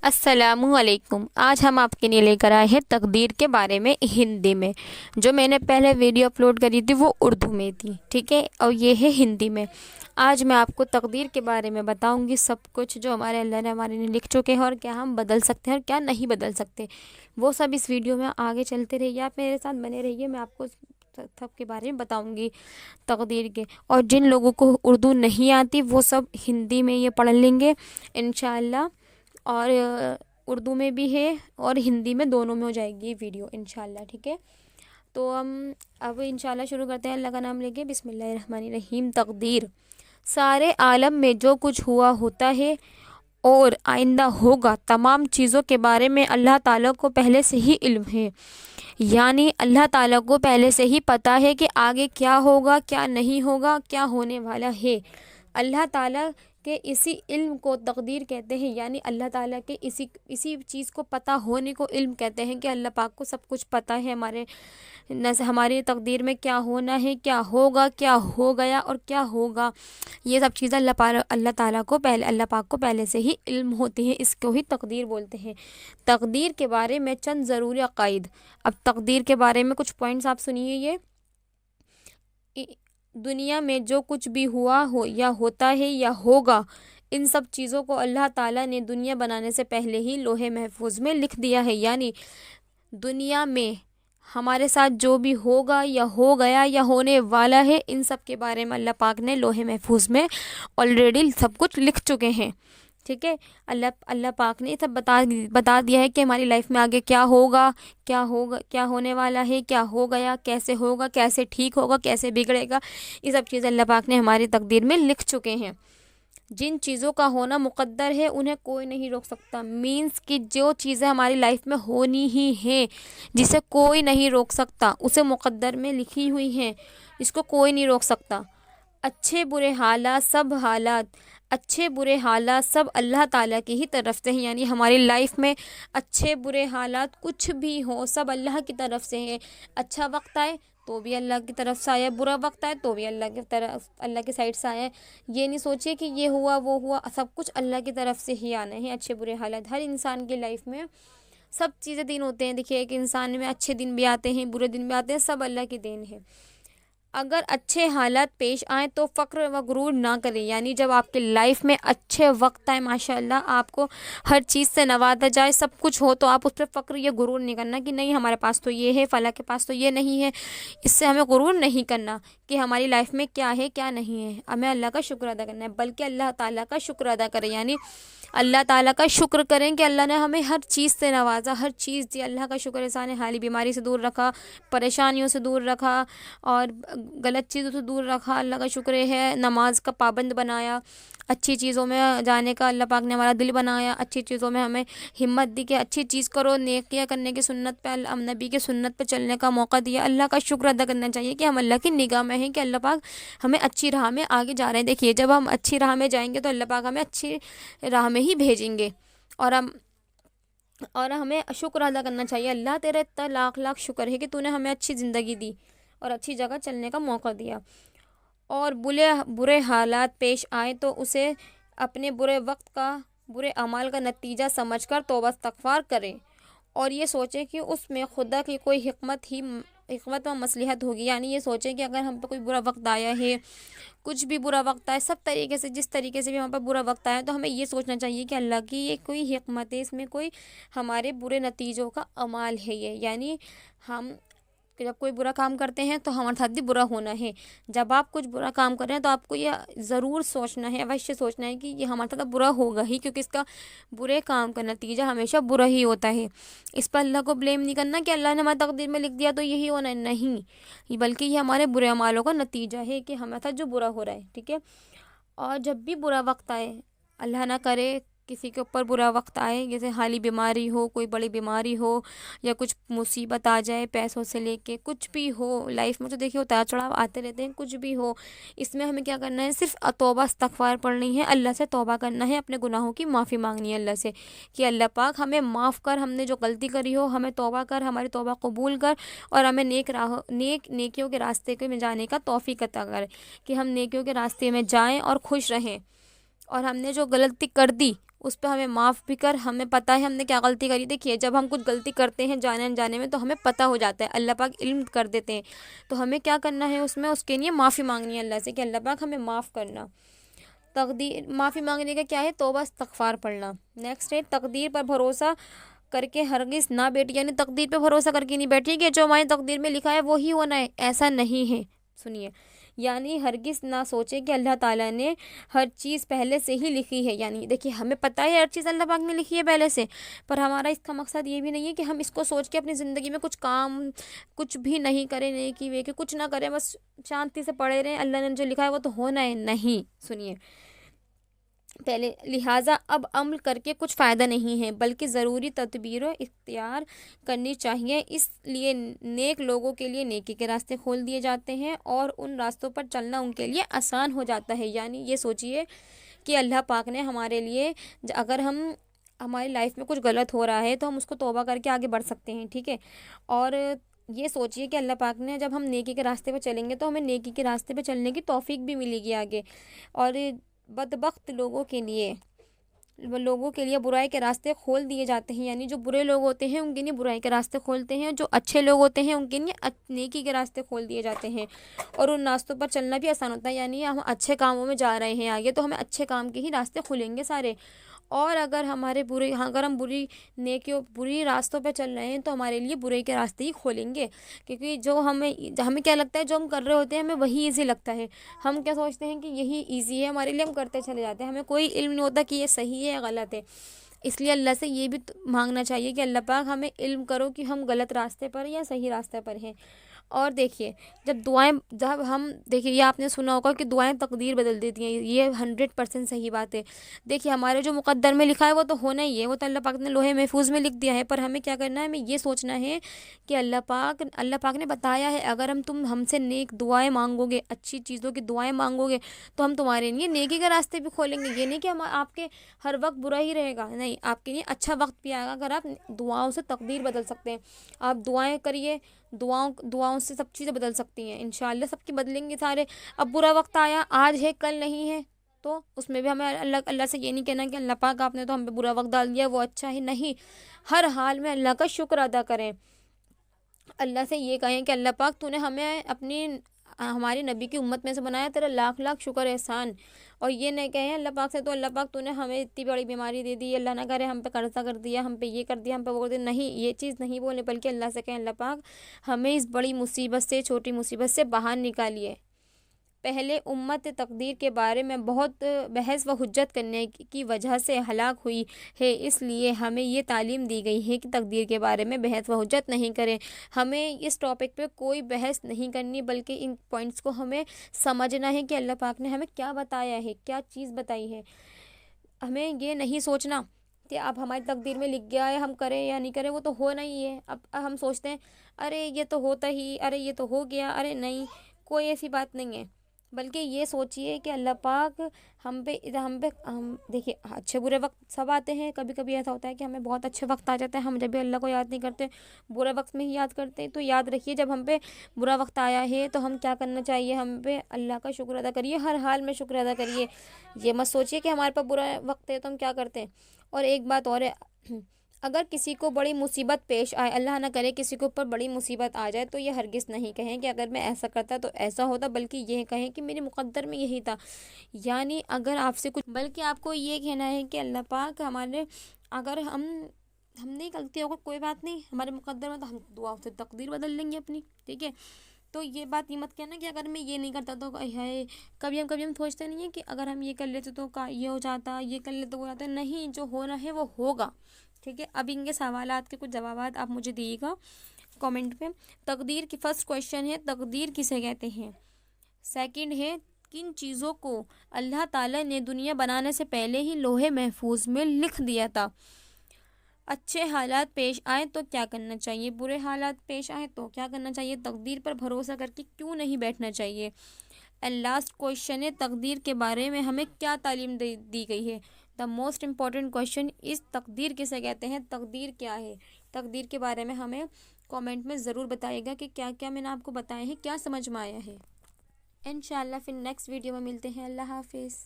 السلام علیکم۔ آج ہم آپ کے لیے لے کر آئے ہیں تقدیر کے بارے میں ہندی میں۔ جو میں نے پہلے ویڈیو اپلوڈ کری تھی وہ اردو میں تھی، ٹھیک ہے، اور یہ ہے ہندی میں۔ آج میں آپ کو تقدیر کے بارے میں بتاؤں گی سب کچھ جو ہمارے اللہ نے ہمارے لیے لکھ چکے ہیں، اور کیا ہم بدل سکتے ہیں اور کیا نہیں بدل سکتے، وہ سب اس ویڈیو میں آگے چلتے رہیے، آپ میرے ساتھ بنے رہیے۔ میں آپ کو سب کے بارے میں بتاؤں گی تقدیر کے، اور جن لوگوں کو اردو نہیں آتی وہ سب ہندی میں یہ پڑھ لیں گے انشاءاللہ، اور اردو میں بھی ہے اور ہندی میں، دونوں میں ہو جائے گی یہ ویڈیو انشاءاللہ، ٹھیک ہے۔ تو ہم اب انشاءاللہ شروع کرتے ہیں اللہ کا نام لے کے۔ بسم اللہ الرحمن الرحیم۔ تقدیر: سارے عالم میں جو کچھ ہوا ہوتا ہے اور آئندہ ہوگا، تمام چیزوں کے بارے میں اللہ تعالیٰ کو پہلے سے ہی علم ہے، یعنی اللہ تعالیٰ کو پہلے سے ہی پتہ ہے کہ آگے کیا ہوگا، کیا نہیں ہوگا، کیا ہونے والا ہے۔ اللہ تعالیٰ کے اسی علم کو تقدیر کہتے ہیں، یعنی اللہ تعالیٰ کے اسی چیز کو پتہ ہونے کو علم کہتے ہیں کہ اللہ پاک کو سب کچھ پتہ ہے، ہمارے تقدیر میں کیا ہونا ہے، کیا ہوگا، کیا ہو گیا اور کیا ہوگا، یہ سب چیزیں اللہ تعالیٰ کو اللہ پاک کو پہلے سے ہی علم ہوتی ہیں، اس کو ہی تقدیر بولتے ہیں۔ تقدیر کے بارے میں چند ضروری عقائد۔ اب تقدیر کے بارے میں کچھ پوائنٹس آپ سنیے۔ یہ دنیا میں جو کچھ بھی ہوا ہو یا ہوتا ہے یا ہوگا، ان سب چیزوں کو اللہ تعالیٰ نے دنیا بنانے سے پہلے ہی لوح محفوظ میں لکھ دیا ہے، یعنی دنیا میں ہمارے ساتھ جو بھی ہوگا یا ہو گیا یا ہونے والا ہے، ان سب کے بارے میں اللہ پاک نے لوح محفوظ میں آلریڈی سب کچھ لکھ چکے ہیں، ٹھیک ہے۔ اللہ پاک نے سب بتا دیا ہے کہ ہماری لائف میں آگے کیا ہوگا، کیا ہونے والا ہے، کیا ہو گیا، کیسے ہوگا، کیسے ٹھیک ہوگا، کیسے بگڑے گا، یہ سب چیزیں اللہ پاک نے ہماری تقدیر میں لکھ چکے ہیں۔ جن چیزوں کا ہونا مقدر ہے انہیں کوئی نہیں روک سکتا، مینس کہ جو چیزیں ہماری لائف میں ہونی ہی ہیں، جسے کوئی نہیں روک سکتا، اسے مقدر میں لکھی ہوئی ہیں، اس کو کوئی نہیں روک سکتا۔ اچھے برے حالات سب اللہ تعالیٰ کی ہی طرف سے ہیں، یعنی ہماری لائف میں اچھے برے حالات کچھ بھی ہوں سب اللہ کی طرف سے ہیں۔ اچھا وقت آئے تو بھی اللہ کی طرف سے آیا، برا وقت آئے تو بھی اللہ کی سائڈ سے آیا۔ یہ نہیں سوچے کہ یہ ہوا وہ ہوا، سب کچھ اللہ کی طرف سے ہی آنا ہے۔ اچھے برے حالات ہر انسان کی لائف میں سب چیزیں دن ہوتے ہیں، دیکھیے ایک انسان میں اچھے دن بھی آتے ہیں، برے دن بھی آتے ہیں، سب اللہ کی دین ہے۔ اگر اچھے حالات پیش آئیں تو فخر و غرور نہ کریں، یعنی جب آپ کے لائف میں اچھے وقت آئے، ماشاءاللہ آپ کو ہر چیز سے نوازا جائے، سب کچھ ہو، تو آپ اس پہ فخر یا غرور نہیں کرنا کہ نہیں ہمارے پاس تو یہ ہے، فلاں کے پاس تو یہ نہیں ہے۔ اس سے ہمیں غرور نہیں کرنا کہ ہماری لائف میں کیا ہے کیا نہیں ہے، ہمیں اللہ کا شکر ادا کرنا ہے، بلکہ اللہ تعالیٰ کا شکر ادا کریں، یعنی اللہ تعالیٰ کا شکر کریں کہ اللہ نے ہمیں ہر چیز سے نوازا، ہر چیز دی۔ اللہ کا شکر احسان ہے، حالی بیماری سے دور رکھا، پریشانیوں سے دور رکھا، اور غلط چیزوں سے دور رکھا، اللہ کا شکر ہے۔ نماز کا پابند بنایا، اچھی چیزوں میں جانے کا اللہ پاک نے ہمارا دل بنایا، اچھی چیزوں میں ہمیں ہمت دی کہ اچھی چیز کرو، نیکیاں کرنے کی سنت پہ، نبی کی سنت پہ چلنے کا موقع دیا۔ اللہ کا شکر ادا کرنا چاہیے کہ ہم اللہ کی نگاہ میں ہیں، کہ اللہ پاک ہمیں اچھی راہ میں آگے جا رہے ہیں۔ دیکھیے جب ہم اچھی راہ میں جائیں گے تو اللہ پاک ہمیں اچھی راہ میں ہی بھیجیں گے، اور ہمیں شکر ادا کرنا چاہیے، اللہ تیرا اتنا لاکھ لاکھ شکر ہے کہ تو نے ہمیں اچھی زندگی دی اور اچھی جگہ چلنے کا موقع دیا۔ اور برے حالات پیش آئے تو اسے اپنے برے اعمال کا نتیجہ سمجھ کر توبہ استغفار کریں، اور یہ سوچیں کہ اس میں خدا کی کوئی حکمت و مصلحت ہوگی، یعنی یہ سوچیں کہ اگر ہم پہ کوئی برا وقت آیا ہے، کچھ بھی برا وقت آئے، سب طریقے سے جس طریقے سے بھی ہم پہ برا وقت آیا، تو ہمیں یہ سوچنا چاہیے کہ اللہ کی یہ کوئی حکمت ہے، اس میں کوئی ہمارے برے نتیجوں کا عمال ہے یہ، یعنی ہم جب کوئی برا کام کرتے ہیں تو ہمارے ساتھ بھی برا ہونا ہے۔ جب آپ کچھ برا کام کر رہے ہیں تو آپ کو یہ ضرور سوچنا ہے، اوشیہ سوچنا ہے کہ یہ ہمارے ساتھ برا ہوگا ہی، کیونکہ اس کا برے کام کا نتیجہ ہمیشہ برا ہی ہوتا ہے۔ اس پر اللہ کو بلیم نہیں کرنا کہ اللہ نے ہماری تقدیر میں لکھ دیا تو یہی ہونا ہے، نہیں، بلکہ یہ ہمارے برے اعمالوں کا نتیجہ ہے کہ ہمارے ساتھ جو برا ہو رہا ہے، ٹھیک ہے۔ اور جب بھی برا وقت آئے، اللہ نہ کرے کسی کے اوپر برا وقت آئے، جیسے حالی بیماری ہو، کوئی بڑی بیماری ہو، یا کچھ مصیبت آ جائے، پیسوں سے لے کے کچھ بھی ہو لائف میں، تو دیکھیے اتار چڑھاؤ آتے رہتے ہیں، کچھ بھی ہو، اس میں ہمیں کیا کرنا ہے، صرف توبہ استغفار پڑھنی ہے، اللہ سے توبہ کرنا ہے، اپنے گناہوں کی معافی مانگنی ہے اللہ سے کہ اللہ پاک ہمیں معاف کر، ہم نے جو غلطی کری ہو ہمیں توبہ کر، ہماری توبہ قبول کر، اور ہمیں نیکیوں کے راستے میں جانے کا توفیق عطا کر، کہ ہم نیکیوں کے راستے میں جائیں اور خوش رہیں، اور ہم نے جو غلطی کر دی اس پہ ہمیں معاف بھی کر، ہمیں پتہ ہے ہم نے کیا غلطی کری۔ دیکھیے جب ہم کچھ غلطی کرتے ہیں جانے انجانے میں تو ہمیں پتہ ہو جاتا ہے، اللہ پاک علم کر دیتے ہیں، تو ہمیں کیا کرنا ہے اس میں، اس کے لیے معافی مانگنی ہے اللہ سے کہ اللہ پاک ہمیں معاف کرنا۔ تقدیر، معافی مانگنے کا کیا ہے، توبہ استغفار پڑھنا۔ نیکسٹ ہے تقدیر پر بھروسہ کر کے ہرگز نہ بیٹھی، یعنی تقدیر پہ بھروسہ کر کے نہیں بیٹھی کہ جو ہماری تقدیر میں لکھا ہے وہی ہونا ہے، ایسا نہیں ہے۔ سنیے، یعنی ہرگز نہ سوچے کہ اللہ تعالیٰ نے ہر چیز پہلے سے ہی لکھی ہے، یعنی دیکھیے ہمیں پتہ ہے ہر چیز اللہ پاک نے لکھی ہے پہلے سے، پر ہمارا اس کا مقصد یہ بھی نہیں ہے کہ ہم اس کو سوچ کے اپنی زندگی میں کچھ کام کچھ بھی نہیں کریں، نیکی ویکی کچھ نہ کریں، بس شانتی سے پڑے رہیں، اللہ نے جو لکھا ہے وہ تو ہونا ہے، نہیں۔ سنیے پہلے، لہٰذا اب عمل کر کے کچھ فائدہ نہیں ہے بلکہ ضروری تدبیر و اختیار کرنی چاہیے، اس لیے نیک لوگوں کے لیے نیکی کے راستے کھول دیے جاتے ہیں اور ان راستوں پر چلنا ان کے لیے آسان ہو جاتا ہے۔ یعنی یہ سوچیے کہ اللہ پاک نے ہمارے لیے، اگر ہماری لائف میں کچھ غلط ہو رہا ہے تو ہم اس کو توبہ کر کے آگے بڑھ سکتے ہیں، ٹھیک ہے، اور یہ سوچیے کہ اللہ پاک نے جب ہم نیکی کے راستے پہ چلیں گے تو ہمیں نیکی کے راستے پہ چلنے کی توفیق بھی ملے گی آگے، اور بدبخت لوگوں کے لیے برائی کے راستے کھول دیے جاتے ہیں، یعنی جو برے لوگ ہوتے ہیں ان کے لیے برائی کے راستے کھولتے ہیں، جو اچھے لوگ ہوتے ہیں ان کے لیے نیکی کے راستے کھول دیے جاتے ہیں، اور ان راستوں پر چلنا بھی آسان ہوتا ہے، یعنی ہم اچھے کاموں میں جا رہے ہیں آگے تو ہمیں اچھے کام کے ہی راستے کھلیں گے سارے، اور اگر ہم بری نیکیوں بری راستوں پہ چل رہے ہیں تو ہمارے لیے برے کے راستے ہی کھولیں گے، کیونکہ جو ہمیں کیا لگتا ہے، جو ہم کر رہے ہوتے ہیں ہمیں وہی ایزی لگتا ہے، ہم کیا سوچتے ہیں کہ یہی ایزی ہے ہمارے لیے، ہم کرتے چلے جاتے ہیں، ہمیں کوئی علم نہیں ہوتا کہ یہ صحیح ہے یا غلط ہے۔ اس لیے اللہ سے یہ بھی مانگنا چاہیے کہ اللہ پاک ہمیں علم کرو کہ ہم غلط راستے پر یا صحیح راستے پر ہیں۔ اور دیکھیے جب ہم دیکھیے، یہ آپ نے سنا ہوگا کہ دعائیں تقدیر بدل دیتی ہیں، یہ 100% صحیح بات ہے۔ دیکھیے ہمارے جو مقدر میں لکھا ہے وہ تو ہونا ہی ہے، وہ تو اللہ پاک نے لوح محفوظ میں لکھ دیا ہے، پر ہمیں کیا کرنا ہے، ہمیں یہ سوچنا ہے کہ اللہ پاک نے بتایا ہے اگر تم ہم سے نیک دعائیں مانگو گے، اچھی چیزوں کی دعائیں مانگو گے تو ہم تمہارے لیے نیکی کے راستے بھی کھولیں گے۔ یہ نہیں کہ آپ کے ہر وقت برا ہی رہے گا، نہیں، آپ کے لیے اچھا وقت بھی آئے گا اگر آپ دعاؤں سے تقدیر بدل سکتے ہیں۔ آپ دعائیں کریے، دعاؤں سے سب چیزیں بدل سکتی ہیں، انشاءاللہ سب کی بدلیں گے سارے۔ اب برا وقت آیا، آج ہے کل نہیں ہے، تو اس میں بھی ہمیں اللہ سے یہ نہیں کہنا کہ اللہ پاک آپ نے تو ہم پہ برا وقت ڈال دیا وہ اچھا ہے، نہیں، ہر حال میں اللہ کا شکر ادا کریں، اللہ سے یہ کہیں کہ اللہ پاک تو نے ہمیں ہماری نبی کی امت میں سے بنایا، تیرا لاکھ لاکھ شکر احسان، اور یہ نہیں کہیں اللہ پاک سے تو اللہ پاک تو نے ہمیں اتنی بڑی بیماری دے دی، اللہ نہ کرے ہم پہ قرضہ کر دیا، ہم پہ یہ کر دیا، ہم پہ وہ کر دیا، نہیں، یہ چیز نہیں بولے، بلکہ اللہ سے کہیں اللہ پاک ہمیں اس بڑی مصیبت سے، چھوٹی مصیبت سے باہر نکالیے۔ پہلے امت تقدیر کے بارے میں بہت بحث و حجت کرنے کی وجہ سے ہلاک ہوئی ہے، اس لیے ہمیں یہ تعلیم دی گئی ہے کہ تقدیر کے بارے میں بحث و حجت نہیں کریں، ہمیں اس ٹاپک پہ کوئی بحث نہیں کرنی، بلکہ ان پوائنٹس کو ہمیں سمجھنا ہے کہ اللہ پاک نے ہمیں کیا بتایا ہے، کیا چیز بتائی ہے۔ ہمیں یہ نہیں سوچنا کہ اب ہماری تقدیر میں لکھ گیا ہے، ہم کریں یا نہیں کریں وہ تو ہونا ہی ہے، اب ہم سوچتے ہیں ارے یہ تو ہوتا ہی، ارے یہ تو ہو گیا، ارے نہیں، کوئی ایسی بات نہیں ہے، بلکہ یہ سوچئے کہ اللہ پاک ہم دیکھیے اچھے برے وقت سب آتے ہیں، کبھی کبھی ایسا ہوتا ہے کہ ہمیں بہت اچھے وقت آ جاتے ہیں، ہم جب بھی اللہ کو یاد نہیں کرتے، برے وقت میں ہی یاد کرتے ہیں، تو یاد رکھیے جب ہم پہ برا وقت آیا ہے تو ہم کیا کرنا چاہیے، ہم پہ اللہ کا شکر ادا کریے، ہر حال میں شکر ادا کریے، یہ مت سوچیے کہ ہمارے پاس برا وقت ہے تو ہم کیا کرتے ہیں۔ اور ایک بات اور ہے، اگر کسی کو بڑی مصیبت پیش آئے، اللہ نہ کرے کسی کے اوپر بڑی مصیبت آ جائے، تو یہ ہرگز نہیں کہیں کہ اگر میں ایسا کرتا تو ایسا ہوتا، بلکہ یہ کہیں کہ میرے مقدر میں یہی تھا، یعنی اگر آپ سے کچھ، بلکہ آپ کو یہ کہنا ہے کہ اللہ پاک اگر ہم نے غلطی ہوگا کوئی بات نہیں، ہمارے مقدر میں، تو ہم دعا سے تقدیر بدل لیں گے اپنی، ٹھیک ہے۔ تو یہ بات یہ مت کہنا کہ اگر میں یہ نہیں کرتا تو ہے، کبھی ہم سوچتے نہیں ہیں کہ اگر ہم یہ کر لیتے تو یہ ہو جاتا، یہ کر لیتے تو وہ جاتا، نہیں، جو ہونا ہے وہ ہوگا، ٹھیک ہے۔ اب ان کے سوالات کے کچھ جوابات آپ مجھے دیجیے گا کامنٹ پہ۔ تقدیر کی فرسٹ کویشچن ہے، تقدیر کسے کہتے ہیں؟ سیکنڈ ہے، کن چیزوں کو اللہ تعالیٰ نے دنیا بنانے سے پہلے ہی لوح محفوظ میں لکھ دیا تھا؟ اچھے حالات پیش آئیں تو کیا کرنا چاہیے، برے حالات پیش آئیں تو کیا کرنا چاہیے، تقدیر پر بھروسہ کر کے کیوں نہیں بیٹھنا چاہیے؟ اینڈ لاسٹ کویشچن ہے، تقدیر کے بارے میں ہمیں کیا تعلیم دی گئی ہے؟ دا موسٹ امپورٹنٹ کویشچن از تقدیر کسے کہتے ہیں، تقدیر کیا ہے؟ تقدیر کے بارے میں ہمیں کامنٹ میں ضرور بتائیے گا کہ کیا کیا میں نے آپ کو بتایا ہے، کیا سمجھ میں آیا ہے۔ انشاءاللہ پھر نیکسٹ ویڈیو میں ملتے ہیں، اللہ حافظ۔